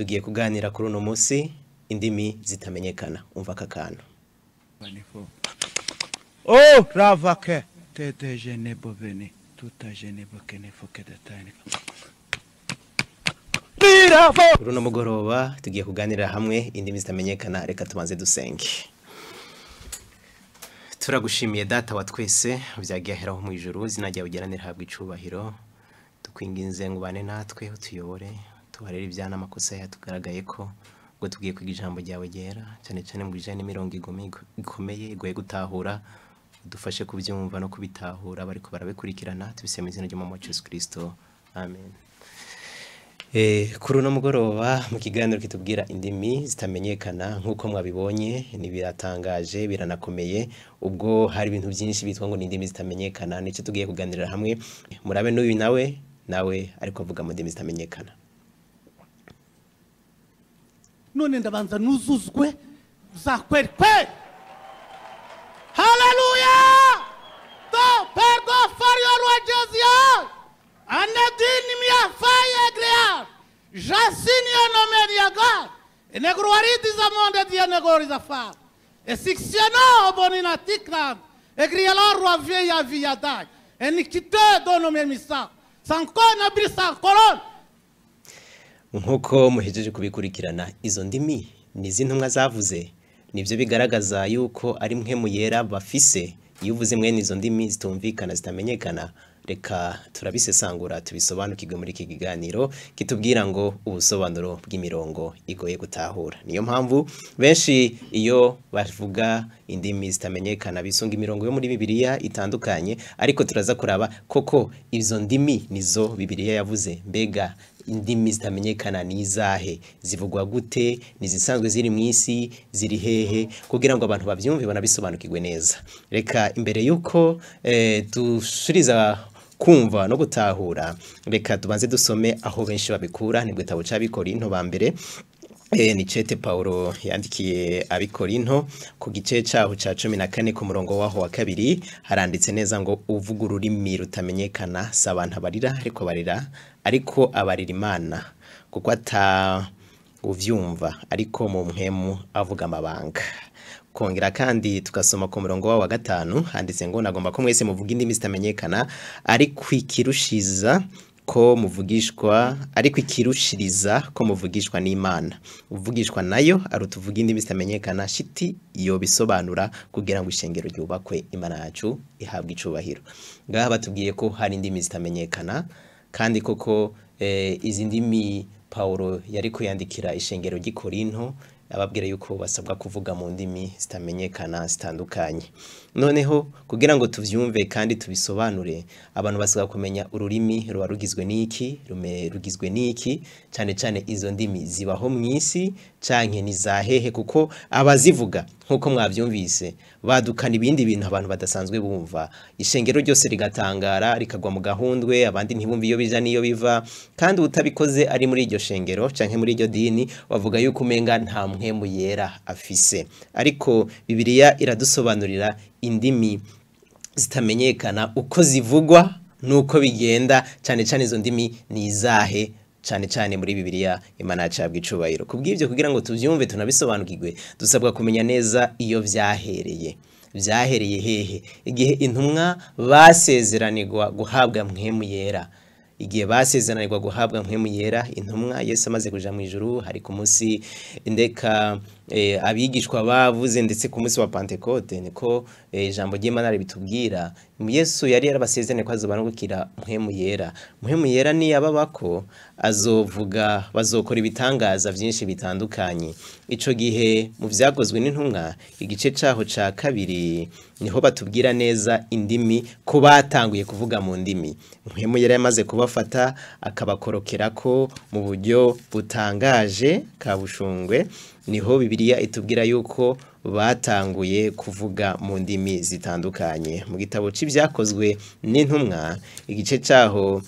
tugiye kuganira kuri uno munsi indimi zitamenyekana. Umva aka kantu. Oh, ravake tete jene boveni tuta jene bokene fokede tane. Kuri uno mugoroba tugiye kuganira hamwe indimi zitamenyekana. Reka tubanze dusenge. Turagushimiye data wa twese byagiye aheraho mu ijuru, izina ryawe ryeranira habwa icubahiro. Tukwinginze ngo ubane natwe utuyobore, tuharere ibyana amakosa yatugaragaye ko ngo tugiye kwiga ijambo ryawe ryera, cyane cyane mu bijanye n'imirongo ikomeye igoye gutahura. Dufashe kubyumva no kubitahura bariko barabikurikirana, tubisema izina ry'umwami wacu Yesu Kristo, amen. Kuri uno mugoroba mu kiganiro kitubwira indimi zitamenyekana, nk'uko mwabibonye ni biratangaje biranakomeye, ubwo hari ibintu byinshi bitwa ngo ni indimi zitamenyekana. Nicyo tugiye kuganirira hamwe. Murabe n'uyu nawe ariko avuga mu ndimi zitamenyekana. None ndabanza nuzuzwe za kweli kweli. Haleluya! To pergo fario rwajezia. Anadini miafaye egrea. Jasini onomeni yaga. Enegruaridi za monde dia negori za fa. Esixiano obonina tikran. Egriala rwavye ya viyadaj. Enikite donomeni misa. Sankona brisa kolon. Nkuko muhejeje kubikurikirana, izo ndimi ni zintumwa zavuze. Nibyo bigaragaza yuko ari mwe muyera bafise. Iyo uvuze mwene izo ndimi zitumvikana zitamenyekana, reka turabisesangura tubisobanukirwe muri iki kiganiro kitubwira ngo ubusobanuro bw'imirongo igoye gutahura. Niyo mpamvu benshi iyo bavuga indimi zitamenyekana bisunga imirongo yo muri Bibiliya itandukanye, ariko turaza kuraba koko izo ndimi nizo Bibiliya yavuze. Mbega indimi zitamenyekana ni izahe, zivugwa gute, nizisanzwe ziri mu isi, ziri hehe, kugira ngo abantu bavyumve banabisobanukirwe neza. Reka imbere yuko dushiriza kumva no gutahura, reka tubanze dusome aho benshi babikura. Ni gitabo c'Abikorinto ba mbere, ni cete Paulo yandikiye Abikorinto ku gice cyaho ca 14 ku murongo waho wa 2 haranditse neza ngo uvuga ururimi rutamenyekana s'abantu abarira ariko abarira Imana, kuko uvyumva ariko mu mpemu avuga amabanga. Kongera kandi tukasoma ku murongo wa 5 handitse ngo nagomba ko mwese muvuga indimi zitamenyekana ariko ikirushiriza ko muvugishwa n'Imana. Uvugishwa nayo arutuvuga indimi zitamenyekana shiti iyo bisobanura kugira ngo ishengero ryubakwe, Imana yacu ihabwa icubahiro. Ngaha batubwiye ko hari indimi zitamenyekana, kandi koko izi ndimi Paulo yari kuyandikira ishengero ry'Ikorinto, ababwira yuko basabwa kuvuga mu ndimi zitamenyekana zitandukanye. Noneho kugira ngo tuvyumve kandi tubisobanure, abantu basabwa kumenya ururimi ruba rugizwe n'iki, cyane cyane izo ndimi zibaho mu isi canke ni zahehe, kuko abazivuga nkuko mwavyumvise badukana ibindi bintu abantu badasanzwe bumva. Ishengero ryose rigatangara rikagwa mu gahundwe, abandi ntibumva iyo bija niyo biva, kandi utabikoze ari muri iryo shengero canke muri iryo dini bavuga yuko umenga nta mpemu yera afise. Ariko Bibiliya iradusobanurira indimi zitamenyekana uko zivugwa nuko bigenda, cyane cyane izo ndimi ni izahe cyane cyane muri Bibiliya. Imana yacabwa icubahiro. Kubw'ibyo kugira ngo tuvyumve tunabisobanukirwe, dusabwa kumenya neza iyo vyahereye hehe, igihe intumwa basezeranirwa guhabwa mpemu yera. Igihe basezeranirwa guhabwa mpemu yera, intumwa Yesu amaze kuja mu ijuru, hari ku munsi ndeka abigishwa bavuze, ndetse ku munsi wa Pentecote niko ijambo ry'Imana bitubwira. Yesu yari yarabasezeranye ko azobanukira mpemu yera. Mpemu yera ni yababako azovuga, bazokora ibitangaza byinshi bitandukanye. Ico gihe mu vyakozwe n'intumwa igice caho ca 2 niho batubwira neza indimi ko batanguye kuvuga mu ndimi. Mpemu yera yamaze kubafata akabakorokerako mu buryo butangaje kabushungwe, niho Bibiliya itubwira yuko batanguye kuvuga mu ndimi zitandukanye. Mu gitabo c'Ibyakozwe n'Intumwa igice caho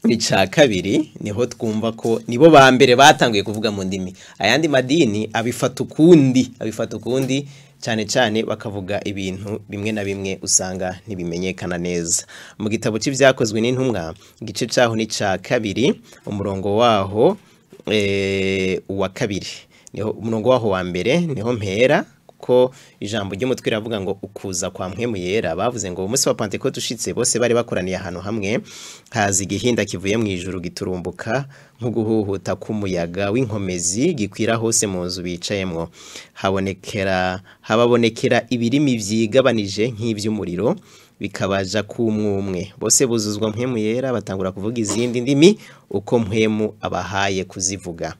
ni ca 2 niho twumva ko nibo ba mbere batanguye kuvuga mu ndimi. Ayandi madini abifata ukundi cyane cyane bakavuga ibintu bimwe na bimwe usanga ntibimenyekana neza. Mu gitabo c'Ibyakozwe n'Intumwa igice caho ni ca 2 umurongo waho uwa kabiri niho umurongo waho wa mbere niho mpera ko ijambo ry'umutwe riravuga ngo ukuza kwa mpwemu yera bavuze ngo umunsi wa Pentecote ushitse bose bari bakoraniye ahantu hamwe haza igihinda kivuye mu ijuru giturumbuka nko guhuhuta k'umuyaga w'inkomezi gikwira hose mu nzu bicayemwo hababonekera ibirimi vyigabanije nk'ivy'umuriro bikabaja kumwumwe bose buzuzwa mpwemu yera batangura kuvuga izindi ndimi uko mpwemu abahaye kuzivuga.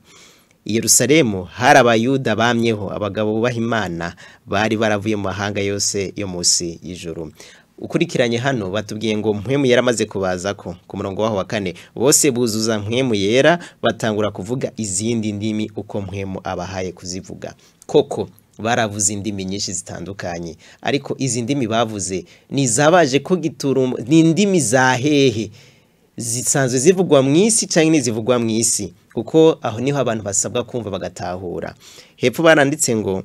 Yerusalemu hari abayuda bamyeho abagabo bubaha Imana bari baravuye mu mahanga yose yo musi y'ijuru. Ukurikiranye hano batubwiye ngo mpwemu yera amaze kubaza ko ku murongo waho wa 4 bose buzuza mpwemu yera batangura kuvuga izindi ndimi uko mpwemu abahaye kuzivuga. Koko baravuze indimi nyinshi zitandukanye ariko izi ndimi bavuze nizabaje ko giturumo ni indimi za hehe zisanzwe zivugwa mu isi cyangwa nizivugwa mu isi kuko aho niho abantu basabwa kumva bagatahura. Hepfo baranditse ngo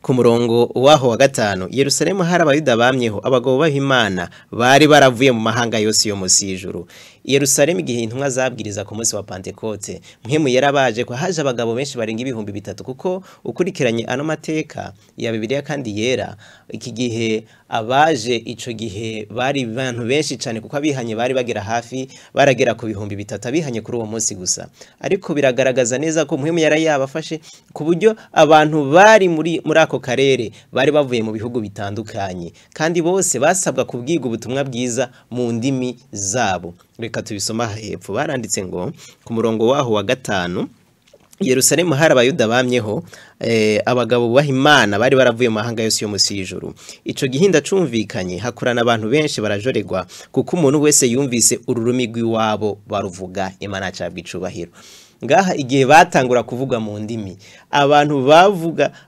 ku murongo waho wa 5 Yerusalemu hari abayuda bamyeho abagabo baha Imana bari baravuye mu mahanga yose yo musi y'ijuru. Yerusalemu igihe intumwa zabwiriza ku munsi wa Pentecote mpwemu yarabaje ko haje abagabo benshi barenga 3,000 kuko ukurikiranye ano mateka ya Bibiliya kandi yera iki gihe abaje ico gihe bari abantu benshi cyane kuko abihanye bari bagera hafi baragera ku 3,000 abihanye kuri uwo munsi gusa ariko biragaragaza neza ko mpwemu yara yabafashe ku buryo abantu bari muri ako karere bari bavuye mu bihugu bitandukanye kandi bose basabwa kubwiga ubutumwa bwiza mu ndimi zabo. Reka tubisoma hepfo baranditse ngo ku murongo waho wa 5 Yerusalemu hari abayuda bamyeho abagabo bubaha Imana bari baravuye mu mahanga yose yo musi y'ijuru. Ico gihinda cumvikanye hakurana abantu benshi barajoregwa kuko umuntu wese yumvise ururumi rw'iwabo baruvuga Imana cabwa icubahiro. Ngaha igihe batangura kuvuga mu ndimi abantu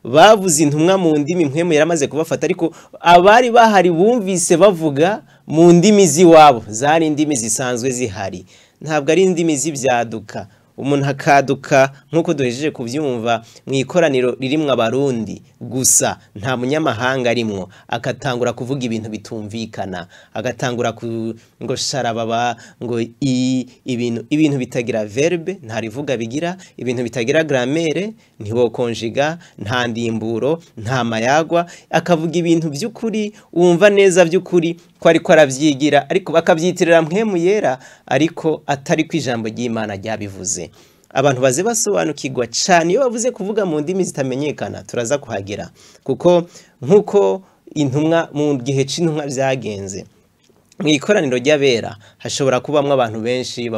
bavuze intumwa mu ndimi mpwemu yaramaze kubafata ariko abari bahari bumvise bavuga mu ndimi ziwabo zari indimi zisanzwe zihari ntabwo ari indimi z'ibyaduka umuntu akaduka nkuko duhejeje kuvyumva mu ikoraniro ririmwe abarundi gusa nta munyamahanga arimwo akatangura kuvuga ibintu bitumvikana agatangura ngo sharababa ngo ibintu bitagira verbe nta rivuga bigira ibintu bitagira grammaire ntiwo konjiga nta ndimburo nta mayagwa akavuga ibintu by'ukuri wumva neza by'ukuri ko ariko aravyigira ariko bakavyitirira mpwemu yera ariko atari kwijambo ry'Imana ryabivuze. Abantu baze basobanukirwa cyane iyo bavuze kuvuga mu ndimi zitamenyekana turaza kuhagera kuko nkuko intumwa mu gihe c'intumwa byagenze mu ikoraniro ry'abera hashobora kubamwe abantu benshi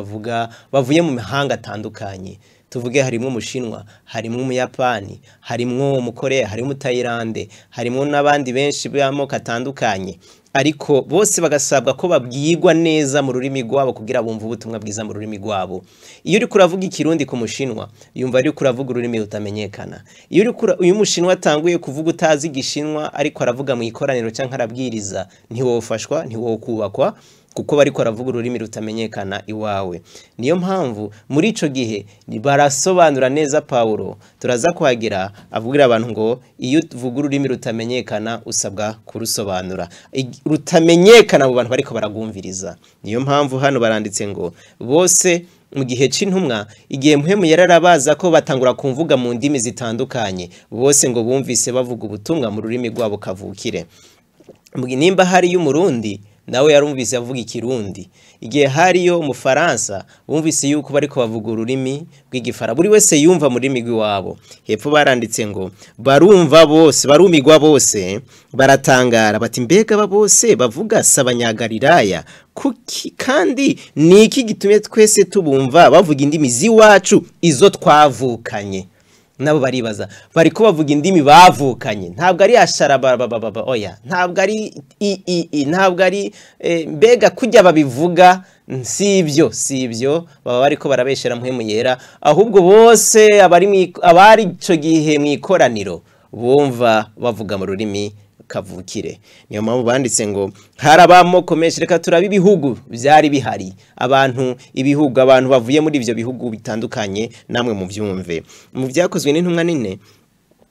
bavuye mu mahanga atandukanye tuvuge harimo umushinwa harimo umuyapani harimo umukorea harimo umutayilande harimo n'abandi benshi b'amoko atandukanye ariko bose bagasabwa ko babwirwa neza mu rurimi rwabo kugira bumve ubutumwa bwiza mu rurimi rwabo. Iyo uri kuravuga ikirundi ku mushinwa yumva ari kuravuga ururimi rutamenyekana. Iyo uyu mushinwa atanguye kuvuga utazi igishinwa ariko aravuga mu ikoraniro cyangwa arabwiriza ntiwofashwa ntiwokubakwa kuko bariko aravuga ururimi rutamenyekana iwawe. Niyo mpamvu muri ico gihe barasobanura neza Paulo turaza kuhagira avugira abantu ngo iyo uvuga ururimi rutamenyekana usabwa kurusobanura rutamenyekana mu bantu bariko baragumviriza. Niyo mpamvu hano baranditse ngo bose mu gihe c'intumwa igihe mpwemu yararabaza ko batangura kumvuga mu ndimi zitandukanye bose ngo bumvise bavuga ubutumwa mu rurimi rwabo kavukire. Nimba hari y'umurundi nawe yarumvise avuga ikirundi igihe hariyo umufaransa bumvise yuko bariko bavuga ururimi rw'igifara buri wese yumva muri migwi wabo. Hepfo baranditse ngo barumva bose barumigwa bose baratangara bati mbega aba bose bavuga sabanyagalilaya kuki kandi niki gitumye twese tubumva bavuga indimi ziwacu izo twavukanye. Nabo baribaza bariko bavuga indimi bavukanye ntabwo ari asharababa oya ntabwo ari mbega kujya babivuga sibyo baba bariko barabeshera mpwemu yera ahubwo bose abari ico gihe mu ikoraniro bumva bavuga mu rurimi kavukire. Niyo mpamvu banditse ngo harabamoko menshi reka turabe ibihugu byari bihari ibihugu abantu bavuye muri ivyo bihugu bitandukanye namwe mu vyumve mu vyakozwe n'intumwa nine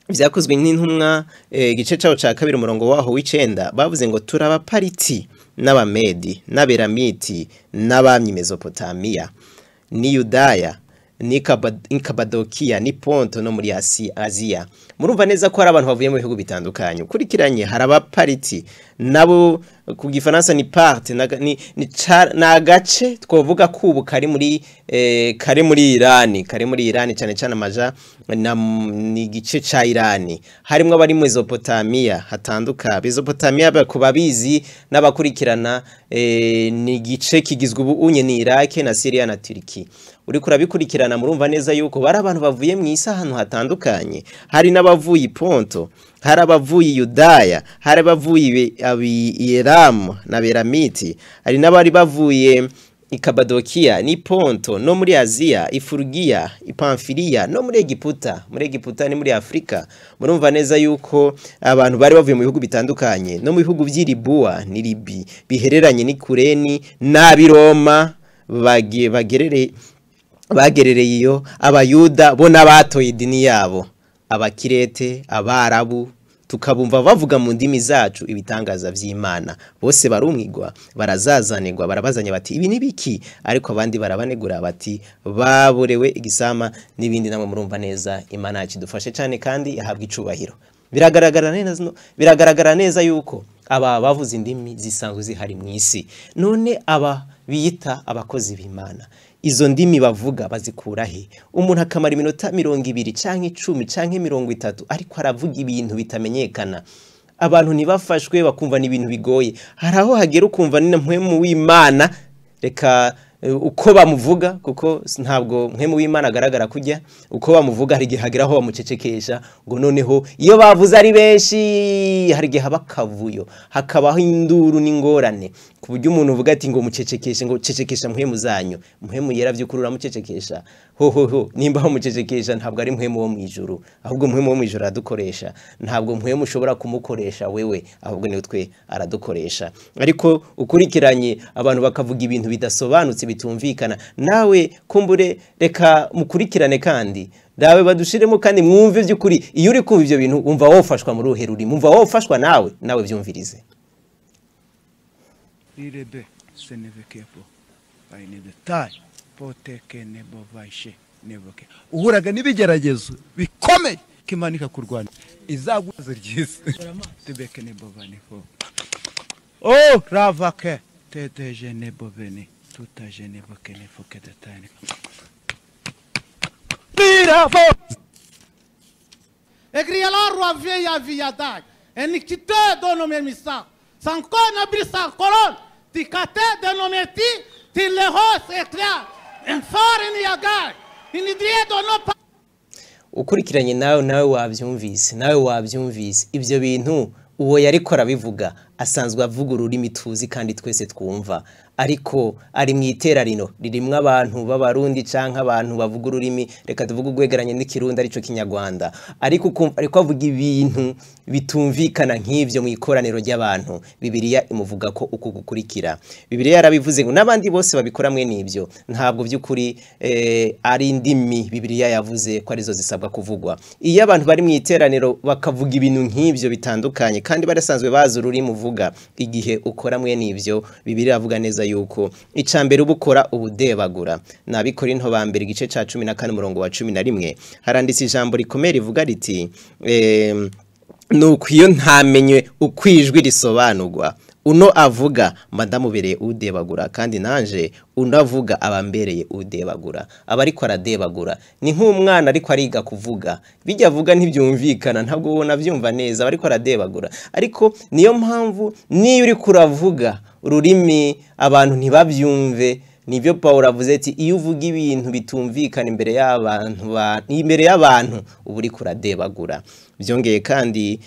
vyakozwe n'intumwa igice cawo ca 2 umurongo waho w'9 bavuze ngo turaba pariti n'abamedi n'aberamiti n'abamyi Mesopotamiya ni Yudaya ni Kabadokia ni Ponto no muri Asia murumva neza ko hari abantu bavuye mu bihugu bitandukanye ukurikiranye hari abapariti nabo ku gifaransa ni part ni agace twovuga kubu kari muri Iran cyane cyane amaja ni gice ca Iran harimo abari mu Mesopotamia hatanduka Mesopotamia kubabizi n'abakurikirana ni gice kigizwe ubu unye ni Iraq na Syria na Turkey uri kurabikurikirana murumva neza yuko bari abantu bavuye mu isa hano hatandukanye hari n'abavuye Ponto hari abavuye Yudaya hari abavuye Iram na Beramiti hari n'abari bavuye Kabadokia ni Ponto no muri Asia Ifurugiya Pamfilia no muri Egiputa ni muri Afrika murumva neza yuko abantu bari bavuye mu bihugu bitandukanye no mu bihugu by'Iribua ni Libi bihereranye ni Kureni nabi Roma bagerereye iyo abayuda bo nabatoye idini yabo abakirete abarabu tukabumva bavuga mu ndimi zacu ibitangaza by'Imana bose barumwigwa barazazanirwa barabazanya bati ibi nibiki ariko abandi barabanegura bati baborewe igisama nibindi namwe murumva neza Imana yakidufashe cyane kandi yahabwa icubahiro biragaragara neza yuko aba bavuze indimi zisanzwe zihari mu isi none aba biyita abakozi b'Imana izo ndimi bavuga bazikura he umuntu akamara iminota 20 canke 10 canke 30 ariko aravuga ibintu bitamenyekana abantu nibafashwe bakumva ni ibintu bigoye haraho hagera ukumva ni mpwemu w'Imana reka uko bamuvuga kuko ntabwo mpwemu w'Imana agaragara kujya uko bamuvuga hari gihe hageraho bamucecekesha ngo noneho iyo bavuze ari benshi hari gihe habakavuyo hakabaho induru n'ingorane kuburyo umuntu uvuga ati ngo mucecekeshe ngo cecekesha mpwemu zanyu mpwemu yera by'ukurura mucecekesha ho nimba ho mucecekesha ntabwo ari mpwemu wo mwijuru ahubwo mpwemu wo mwijuru aradukoresha ntabwo mpwemu ushobora kumukoresha wewe ahubwo ni twe aradukoresha ariko ukurikiranye abantu bakavuga ibintu bidasobanutse bitumvikana nawe kumbure reka mukurikirane kandi dawe badushiremo kandi mwumve by'ukuri iyo uri kumva ibyo bintu umva wofashwa mu ruhe ruri mumva wofashwa nawe byumvirize Irebe senevekepo bayine detail poteke nebo vaishe neboke uhuraga nibigeragezo bikomeye kimanika kurwana izaguze ryise tebeke nebo vanifo ravake teteje nebo veni tutaje nebo kenefo kedetane Bravo Egri alors roi vieille à Viadag eniquité de nos mémissants sans qu'on abri sa colonne ticate de nos métis til le hos éclair un fort in yagar inidrie de nos ukurikiranye nawe wabyumvise ibyo bintu uwo yariko arabivuga asanzwe avuga ururimi tuzi kandi twese twumva ariko ari mu iterarino ririmwe abantu b'abarundi canke abantu bavuga ururimi reka tuvuga ugwegeranye n'ikirundi arico kinyarwanda ariko avuga ibintu bitumvikana nk'ivyo mu ikoraniro ry'abantu Bibiliya imuvuga ko uko gukurikira Bibiliya yarabivuze ngo nabandi bose babikora mwe nivyo ntabwo by'ukuri ari indimi Bibiliya yavuze ko arizo zisabwa kuvugwa iyo abantu bari mu iteraniro bakavuga ibintu nk'ivyo bitandukanye kandi barasanzwe bazi ururimi uvuga igihe ukora mwe nivyo Bibiliya avuga neza yuko icambere ubukora ubudebagura nabikora into bambere igice ca 14 umurongo wa 11 haranditse ijambo rikomeye rivuga riti nuko iyo ntamenye ukwijwi risobanurwa uno avuga madamubereye udebagura kandi nanje unavuga abambereye udebagura abariko aradebagura ni nk'umwana ariko ariga kuvuga bijya avuga ntibyumvikana ntabwo ubona byumva neza bariko aradebagura ariko niyo mpamvu niyo uri kuravuga ururimi abantu ntibabyumve nibyo Paulo avuze ati iyo uvuga ibintu bitumvikana imbere y'abantu uburi kuradebagura byongeye kandi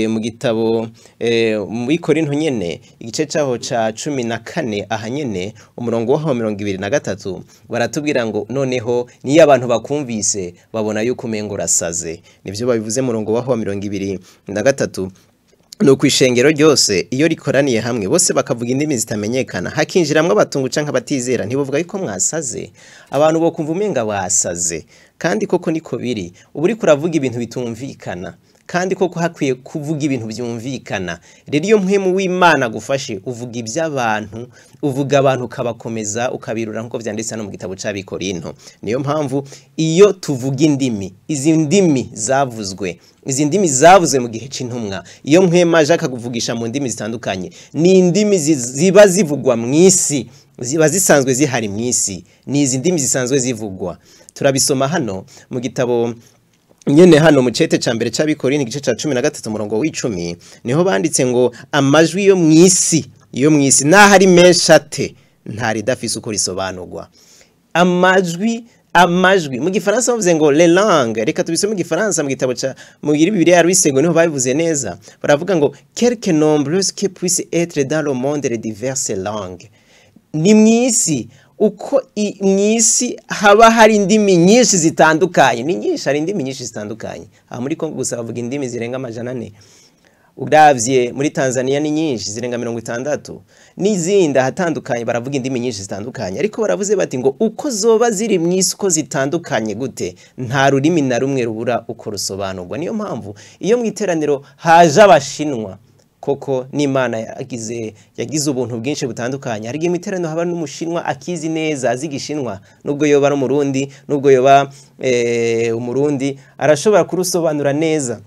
mu gitabo muri Korinto nyene igice cyaho ca 14 ahanyene umurongo wa 23 baratubwira ngo noneho niyo abantu bakumvise babona yuko umengo urasaze nivyo babivuze murongo wa 23 no kwishengero ryose iyo rikoraniye hamwe bose bakavuga indimi zitamenyekana hakinjiramwe abatungu canka batizera ntibuvuga yuko mwasaze abantu bo kumva umenga basaze kandi koko niko biri ubu uri kuravuga ibintu bitumvikana kandi koko hakwiye kuvuga ibintu byumvikana rero iyo mpwemu w'Imana gufashe uvuga iby'abantu uvuga abantu ukabakomeza ukabirura nkuko byanditse no mu gitabo cy'Abikorinto niyo mpamvu iyo tuvuga indimi izi ndimi zavuzwe mu gihe c'intumwa iyo mpwema Jacques kuvugisha mu ndimi zitandukanye ni indimi ziba zivugwa mu isi ziba zisanzwe zihari mu isi ni izi ndimi zisanzwe zivugwa turabisoma hano mu gitabo nyene hano mu cete ca mbere c'Abikorinto igice ca 13 umurongo w'10 niho banditse ngo amajwi yo mwisi nahari menshi ate ntari dafise uko risobanurwa amajwi mu gifaransa bavuze ngo les langues reka tubisome mu gifaransa mu gitabo ca mu Bibiliya ya Rwisego niho babivuze neza baravuga ngo quelque nombreuses que puisse être dans le monde les diverses langues ni mwisi uko mwisi haba hari indimi nyinshi zitandukanye ni nyinshi hari indimi nyinshi zitandukanye aha muri Kongo gusa bavuga indimi zirenga 400 uravye muri Tanzania ni nyinshi zirenga 60 n'izindi hatandukanye baravuga indimi nyinshi zitandukanye ariko baravuze bati ngo uko zoba ziri mwisi uko zitandukanye gute nta rurimi na rumwe rubura uko rusobanurwa niyo mpamvu iyo mwiteraniro haje abashinwa koko n'Imana yagize ubuntu bwinshi butandukanye hari imiterano haba n'umushinwa akizi neza azigishinwa nubwo yoba no murundi nubwo yoba umurundi arashobora kurusobanura neza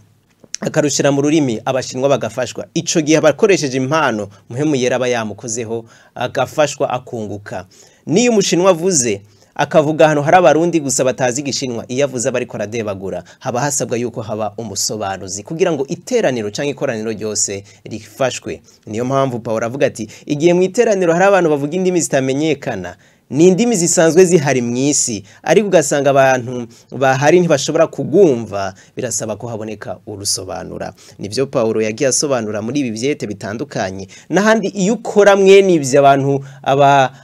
akarushira mu rurimi abashinwa bagafashwa ico gihe abakoresheje impano muhemu yera aba yamukozeho agafashwa akunguka niyo umushinwa avuze akavuga hano hari abarundi gusa batazi gishinwa iyo avuze bariko aradebagura haba hasabwa yuko haba umusobanuzi kugira ngo iteraniro canke ikoraniro ryose rifashwe niyo mpamvu Paulo avuga ati igihe mu iteraniro hari abantu bavuga indimi zitamenyekana ni indimi zisanzwe zihari mwisi ariko ugasanga abantu bahari ntibashobora kugumva birasaba ko haboneka urusobanura nivyo Paulo yagiye asobanura muri ibi byete bitandukanye nahandi iyo ukora mwene ivyo abantu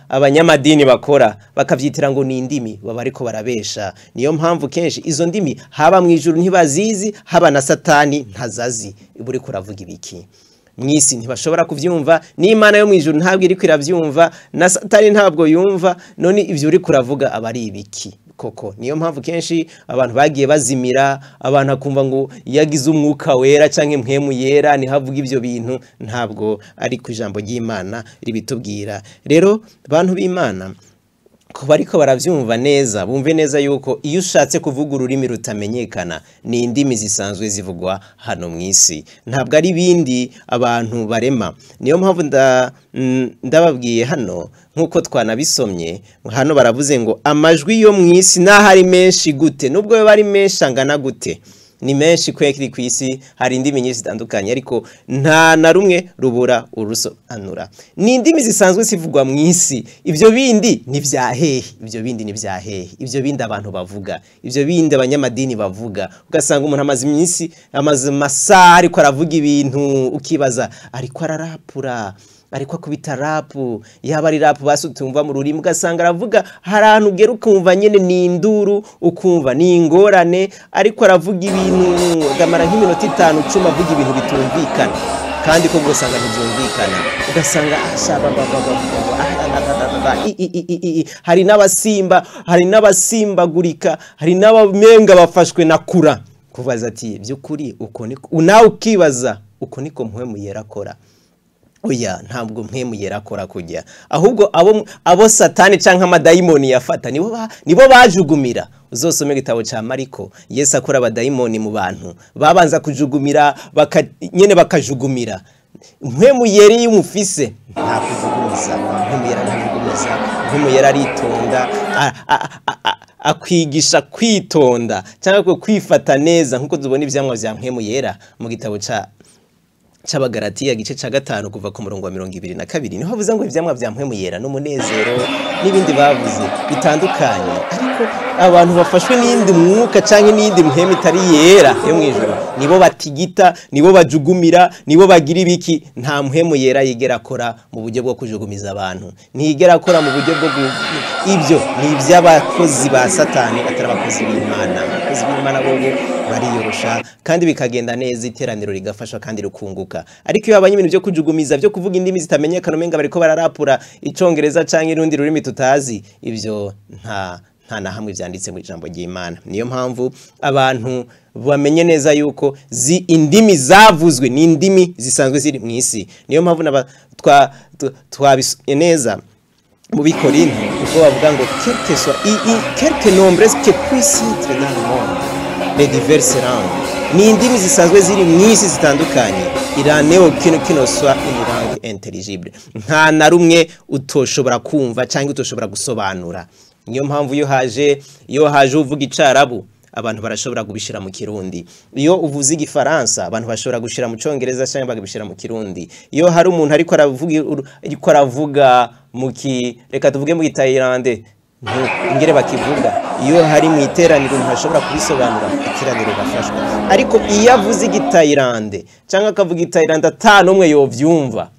abanyamadini bakora bakavyitira ngo ni indimi baba ariko barabesha niyo mpamvu kenshi izo ndimi haba mu ijuru ntibazizi haba na Satani ntazazi buri kuravuga ibiki mwisi ntibashobora kuvyumva n'Imana yo mwijuru ntabwo iri kwiravyumva na Satani ntabwo yumva none ivyo uri kuravuga abari ibiki koko niyo mpamvu kenshi abantu bagiye bazimira abantu akumva ngo yagize umwuka wera canke mpwemu yera ni havuga ivyo bintu ntabwo ari ku ijambo ry'Imana ribitubwira rero bantu b'Imana ko bariko baravyumva neza bumve neza yuko iyo ushatse kuvuga ururimi rutamenyekana ni indimi zisanzwe zivugwa hano mwisi ntabwo ari bindi abantu barema niyo mpamvu ndababwiye hano nkuko twanabisomye hano baravuze ngo amajwi yo mwisi nahari menshi gute nubwo bari menshi angana gute ni menshi kwekiri kwisi hari indimi nyinshi zitandukanye ariko nta na rumwe rubura urusobanura ni indimi zisanzwe zivugwa mwisi ivyo bindi ni vyahehe ivyo bindi abantu bavuga ivyo bindi abanyamadini bavuga ugasanga umuntu amaze masaha ariko aravuga ibintu ukibaza ariko ararapura ariko akubita rapu yaba ari rapu basutumva mu rurimi ugasanga aravuga harantu ugera ukumva nyene ni induru ukumva ni ingorane ariko aravuga ibintu gamara nk'iminota 5-10 avuga ibintu bitumvikana kandi ko gusanga ntibyumvikana ugasanga hari n'abasimbagurika hari n'abamenga bafashwe na kura kubaza ati byukuri uko niko nawe ukibaza uko niko mpwemu yerakora oya ntabwo mpwemu yerakora kujya ahubwo abo Satani canke amadayimoni yafata nibo bajugumira uzosome igitabo ca Mariko Yesu akora abadayimoni mu bantu babanza kujugumira nyene bakajugumira mpwemu yeri y'umufise nta kujugumiza mpwemu yera aritonda akwigisha kwitonda cyangwa kwifata neza nkuko tubona ivyamwa vya mpwemu yera mu gitabo c'Abagalatiya gice ca 5 kuva ku murongo wa 22 niho bavuze ngo ivyamwa vya mpwemu yera n'umunezero n'ibindi bavuze bitandukanye ariko abantu bafashwe n'indi mwuka canke n'indi mpwemu itari yera yo mwijuru nibo batigita nibo bajugumira nibo bagira ibiki nta mpwemu yera yigera akora mu buryo bwo kujugumiza abantu ntigera akora mu buryo bwo ibyo ni iby'abakozi ba Satani atari abakozi b'Imana abakozi b'Imana bo bariyorosha kandi bikagenda neza iteraniro rigafashwa kandi rukunguka ariko iyo abanye ibintu byo kujugumiza byo kuvuga indimi zitamenyekana umenga bariko bararapura icongereza canke irundi rurimi tutazi ivyo nta na hamwe vyanditse mu ijambo ry'Imana. Niyo mpamvu abantu bamenye neza yuko indimi zavuzwe ni indimi zisanzwe ziri mu isi. Niyo mpamvu twabisuye neza mu Bikorinto uko bavuga ngo quelque nombres que puisse être dans le monde les diverses langues. Ni indimi zisanzwe ziri mu isi zitandukanye. Iraneo kino soit une langue intelligible. Nta na rumwe utoshobora kumva cyangwa utoshobora gusobanura. Niyo mpamvu iyo haje uvuga Icarabu abantu barashobora kubishira mu Kirundi. Iyo uvuze Igifaransa abantu bashobora gushira mu Congereza cyangwa bagabishira mu Kirundi. Iyo hari umuntu ariko aravuga reka tuvuge mu Thailand ingere bakivuga. Iyo hari mu iteraniro ntashobora kubisobanura iteraniro bafashwa. Ariko iyo avuze Igitayilande cyangwa akavuga Igitayilande atanumwe yovyumva,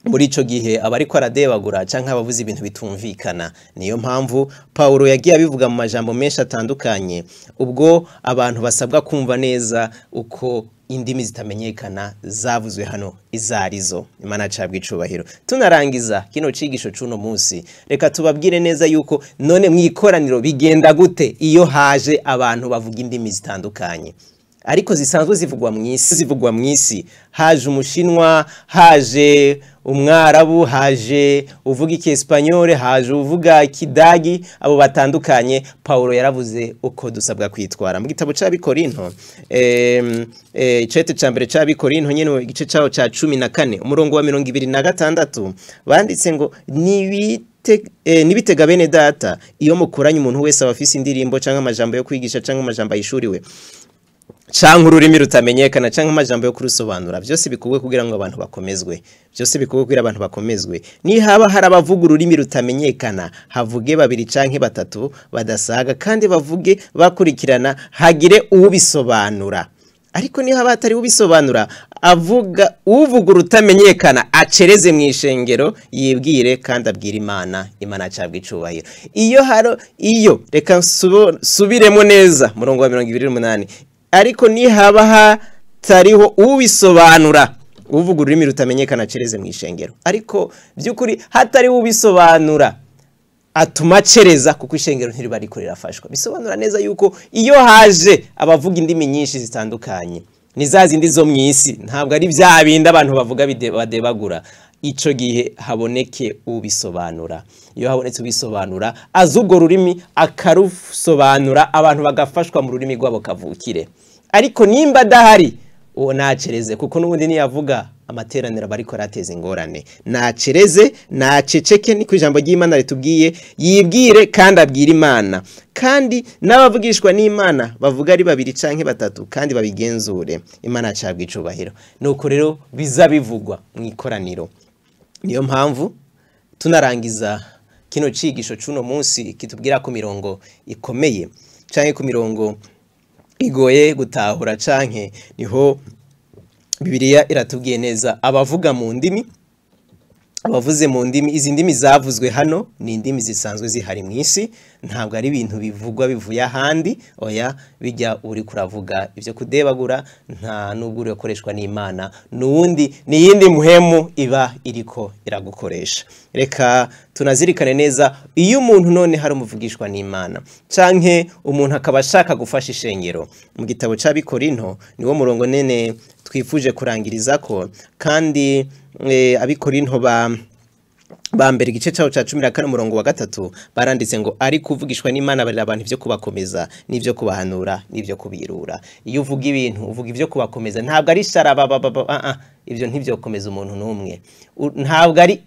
muri ico gihe aba ariko aradebagura canke abavuze ibintu bitumvikana. Niyo mpamvu Paulo yagiye abivuga mu majambo menshi atandukanye, ubwo abantu basabwa kumva neza uko indimi zitamenyekana zavuzwe hano izarizo. Imana cabwe icubahiro. Tunarangiza kino cigisho cuno munsi, reka tubabwire neza yuko none mwikoraniro bigenda gute iyo haje abantu bavuga indimi zitandukanye ariko zisanzwe zivugwa mu isi. Haje Umushinwa, haje Umwarabu, haje uvuga Ikiespanyole, haje uvuga Ikidagi, abo batandukanye. Paulo yaravuze uko dusabwa kwitwara mu gitabo c'Abikorinto, icete ca mbere c'Abikorinto nyene igice caho ca 14 umurongo wa 26 banditse ngo nibitega bene data iyo mukoranye umuntu wese abafise indirimbo canke amajambo yo kwigisha canke amajambo ayishuriwe canke ururimi rutamenyekana canke amajambo yo kurusobanura, byose bikubwe kugira ngo abantu bakomezwe. Ni haba harabavuga ururimi rutamenyekana havuge babiri canke batatu badasaga kandi bavuge bakurikirana hagire ubisobanura. Ariko ni haba hatari ubisobanura uvuga urutamenyekana acereze mu ishengero yibwire kandi abwira Imana cabwe icubahiro. Iyo reka subiremo neza murongo wa 28. Ariko ni haba hatariho ubisobanura uvuga ururimi rutamenyekana acereze mu ishengero. Ariko byukuri hatari ubisobanura atuma cereza kuko ishengero ntiriba riko rirafashwa. Bisobanura neza yuko iyo haje abavuga indimi nyinshi zitandukanye ni zazindi zo mu isi, ntabwo ari bya bindi abantu bavuga badebagura. Ico gihe haboneke ubisobanura. Iyo habonetse ubisobanura azubwo rurimi akarusobanura abantu bagafashwa mu rurimi rwabo kavukire. Ariko nimba dahari uwo nacereze kuko nubundi niyavuga amateraniro bariko arateza ingorane. Nacereze naceceke ni kwijambo ry'Imana ritubwiye yibwire kandi abwira Imana. Kandi n'abavugishwa n'Imana bavuga ari babiri canke batatu kandi babigenzure. Imana cabwe icubahiro. Nuko rero biza bivugwa mu ikoraniro. Niyo mpamvu tunarangiza kino cigisho cuno munsi kitubwira ku mirongo ikomeye canke ku mirongo igoye gutahura canke niho Bibiliya iratubwiye neza abavuga mu ndimi, abavuze mu ndimi. Izi ndimi zavuzwe hano ni indimi zisanzwe zihari mu isi, ntabwo ari ibintu bivugwa bivuye ahandi. Oya, bijya uri kuravuga ivyo kudebagura nta nubwo uri gukoreshwa n'Imana, nuwundi ni yindi muhemu iba iriko iragukoresha. Reka tunazirikane neza iyo umuntu none hari umuvugishwa n'Imana canke umuntu akaba ashaka gufasha ishengero. Mu gitabo c'Abikorinto niwo murongo nene twifuje kurangiriza ko, kandi Abikorinto ba mbere igice cyawo ca 14 umurongo wa 3 baranditse ngo ari kuvugishwa n'Imana bari abantu ivyo kubakomeza n'ivyo kubahanura n'ivyo kubirura. Iyo uvuga ibintu uvuga ivyo kubakomeza, ntabwo ari sharaba ivyo ntivyo komeza umuntu numwe. Ntabwo ari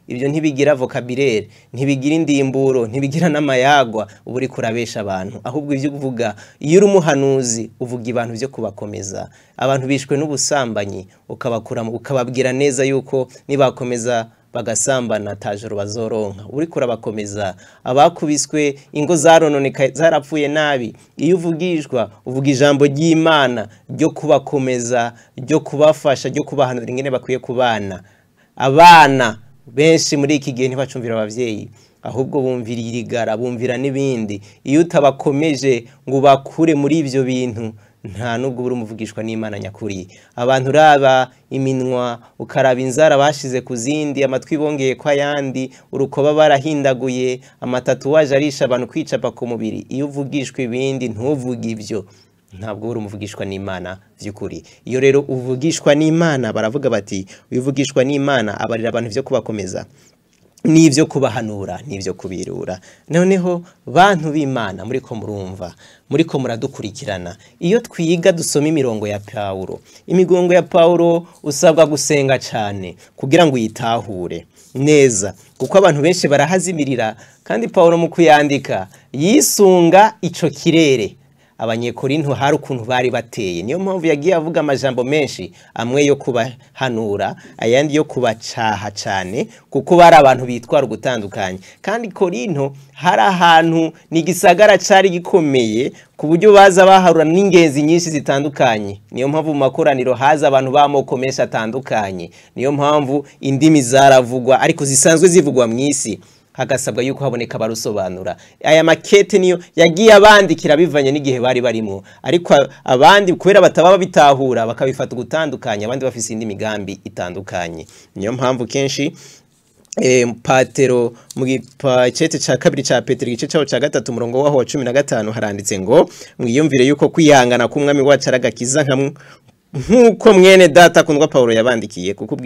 ivyo ntibigira vocabulaire, ntibigira indimburo, ntibigira n'amayagwa uburi kurabesha abantu. Ahubwo ivyo uvuga iyo uri umuhanuzi uvuga abantu byo kubakomeza. Abantu bishwe n'ubusambanyi ukababwira neza yuko nibakomeza bagasambana tajoro bazoronka. Uri kurabakomeza. Abakubiswe ingo zarononeka zarapfuye nabi. Iyo uvugishwa uvuga ijambo ry'Imana ryo kubakomeza, ryo kubafasha, ryo kubahanura ingene bakwiye kubana. Abana benshi muri iki gihe ntibacumvira abavyeyi, ahubwo bumvira irigara, bumvira n'ibindi. Iyo utabakomeje ngo bakure muri ivyo bintu nta nubwo uri umuvugishwa n'Imana nyakuri. Abantu uraba iminwa ukaraba inzara bashize ku zindi, amatwi bongeye kwa yandi, urukoba barahindaguye, amatatuwaje arisha abantu kwicapa ku mubiri. Iyo uvugishwa ibindi ntuvuge ibyo, ntabwo uri umuvugishwa n'Imana vy'ukuri. Iyo rero uvugishwa n'Imana baravuga bati uyuvugishwa n'Imana abarira abantu vyo kubakomeza n'ivyo kubahanura n'ivyo kubirura. Noneho bantu b'Imana muriko murumva, muriko muradukurikirana, iyo twiga dusoma imirongo ya Paulo, imigongo ya Paulo usabwa gusenga cyane kugira ngo uyitahure neza, kuko abantu benshi barahazimirira, kandi Paulo mu kuyandika yisunga ico kirere Abanyekorinto hari ukuntu bari bateye. Niyo mpamvu yagiye avuga amajambo menshi, amwe yo kubahanura, ayandi yo kubacaha cyane, kuko bari abantu bitwara gutandukanye. Kandi Korinto hari ahantu ni gisagara cari gikomeye ku buryo baza baharura n'ingenzi nyinshi zitandukanye. Niyo mpamvu mu makoraniro haza abantu b'amoko menshi atandukanye. Niyo mpamvu indimi zaravugwa ariko zisanzwe zivugwa mu isi, hagasabwa yuko haboneka barusobanura. Aya makete niyo yagiye abandikira bivanye n'igihe bari barimo, ariko abandi kubera bataba bitahura bakabifata gutandukanya, abandi bafise indi migambi itandukanye. Niyo mpamvu kenshi Patero mu gicete ca kabiri ca Petero igice cyawo ca gatatu murongo waho wa 15 haranditse ngo mwiyumvire yuko kwihangana k'umwami wacu aragakiza nkuko mwene data kundwa Paulo yabandikiye, kuko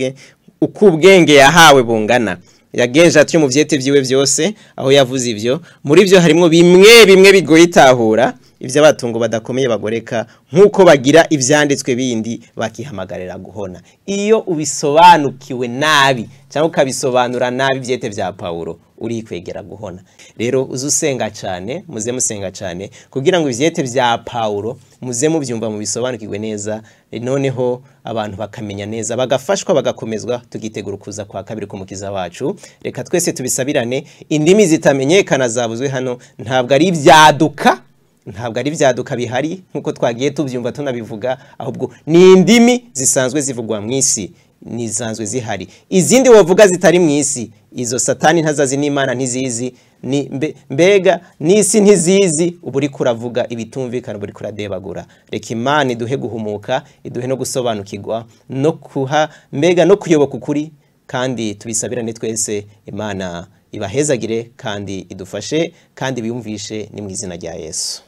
ubwenge yahawe bungana. Yagenje ati mu vyete vyiwe vyose, aho yavuze ivyo muri vyo harimo bimwe bigoye itahura, ivyo abatungo badakomeye bagoreka, nkuko bagira ivyanditswe bindi bakihamagarira guhona. Iyo ubisobanukiwe nabi cyangwa ukabisobanura nabi vyete vya Paulo, uri kwegera guhona. Rero uzusenga cyane, muze musenga cyane kugira ngo ivyete vya Paulo muze muvyumva mu bisobanukirwe neza, noneho abantu bakamenya neza, bagafashwa bagakomezwa, tugitegura kuza kwa kabiri k'umukiza wacu. Reka twese tubisabirane. Indimi zitamenyekana zabuzwe hano ntabwo ari ibyaduka bihari nkuko twagiye tubyumva tunabivuga, ahubwo ni indimi zisanzwe zivugwa mu isi, nizanzwe zihari. Izindi wavuga zitari mu isi, izo Satani ntazazi n'Imana ntizizi, mbega n'isi ntizizi, uburi kuravuga ibitumvikana, uburi kuradebagura. Reka Imana iduhe guhumuka, iduhe no gusobanukirwa, no kuha mbega no kuyoboka ukuri, kandi tubisabirane twese. Imana ibahezagire kandi idufashe kandi biyumvishe, ni mu izina rya Yesu.